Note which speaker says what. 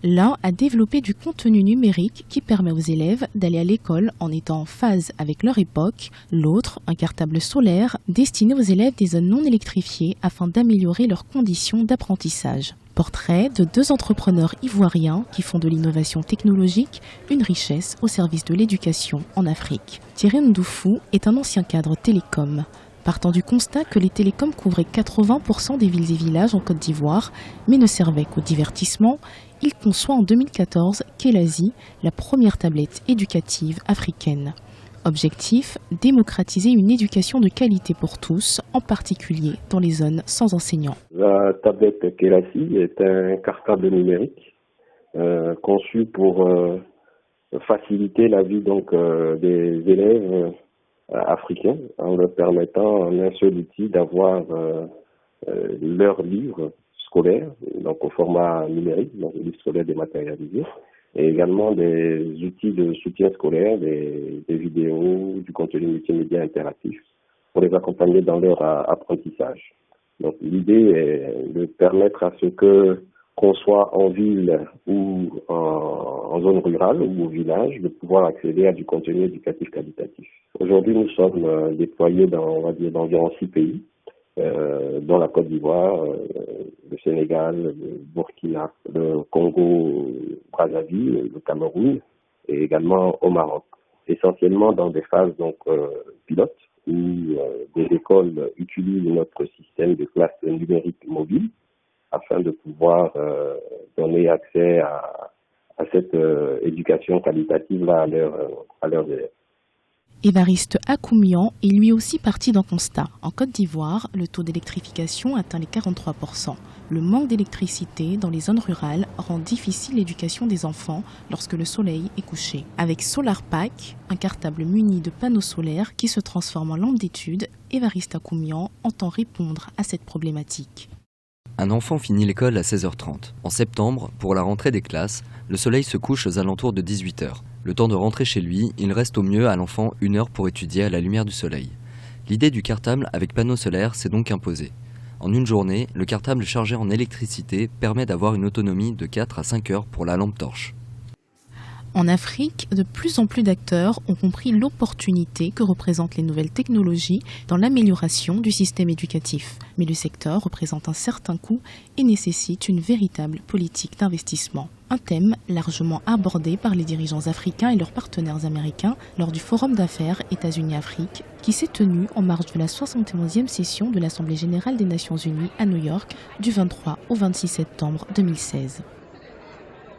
Speaker 1: L'un a développé du contenu numérique qui permet aux élèves d'aller à l'école en étant en phase avec leur époque. L'autre, un cartable solaire destiné aux élèves des zones non électrifiées afin d'améliorer leurs conditions d'apprentissage. Portrait de deux entrepreneurs ivoiriens qui font de l'innovation technologique une richesse au service de l'éducation en Afrique. Thierry Ndoufou est un ancien cadre télécom. Partant du constat que les télécoms couvraient 80% des villes et villages en Côte d'Ivoire, mais ne servaient qu'au divertissement, il conçoit en 2014 Kelasi, la première tablette éducative africaine. Objectif, démocratiser une éducation de qualité pour tous, en particulier dans les zones sans enseignants.
Speaker 2: La tablette Kelasi est un cartable numérique conçu pour faciliter la vie des élèves africains en leur permettant en un seul outil d'avoir leurs livres scolaires, donc au format numérique, donc les livres scolaires dématérialisés, et également des outils de soutien scolaire, des vidéos, du contenu multimédia interactif pour les accompagner dans leur apprentissage. Donc l'idée est de permettre à ce que, qu'on soit en ville ou en zone rurale ou au village, de pouvoir accéder à du contenu éducatif qualitatif. Aujourd'hui, nous sommes déployés dans environ 6 pays, dont la Côte d'Ivoire, le Sénégal, le Burkina, le Congo, Brazzaville, le Cameroun et également au Maroc. Essentiellement dans des phases pilotes où des écoles utilisent notre système de classe numérique mobile afin de pouvoir donner accès à cette éducation qualitative-là à leurs élèves.
Speaker 1: Évariste Akoumian est lui aussi parti d'un constat. En Côte d'Ivoire, le taux d'électrification atteint les 43%. Le manque d'électricité dans les zones rurales rend difficile l'éducation des enfants lorsque le soleil est couché. Avec SolarPack, un cartable muni de panneaux solaires qui se transforme en lampe d'étude, Évariste Akoumian entend répondre à cette problématique.
Speaker 3: Un enfant finit l'école à 16h30. En septembre, pour la rentrée des classes, le soleil se couche aux alentours de 18h. Le temps de rentrer chez lui, il reste au mieux à l'enfant 1 heure pour étudier à la lumière du soleil. L'idée du cartable avec panneau solaire s'est donc imposée. En une journée, le cartable chargé en électricité permet d'avoir une autonomie de 4 à 5 heures pour la lampe torche.
Speaker 1: En Afrique, de plus en plus d'acteurs ont compris l'opportunité que représentent les nouvelles technologies dans l'amélioration du système éducatif. Mais le secteur représente un certain coût et nécessite une véritable politique d'investissement. Un thème largement abordé par les dirigeants africains et leurs partenaires américains lors du Forum d'affaires États-Unis-Afrique qui s'est tenu en marge de la 71e session de l'Assemblée générale des Nations unies à New York du 23 au 26 septembre 2016.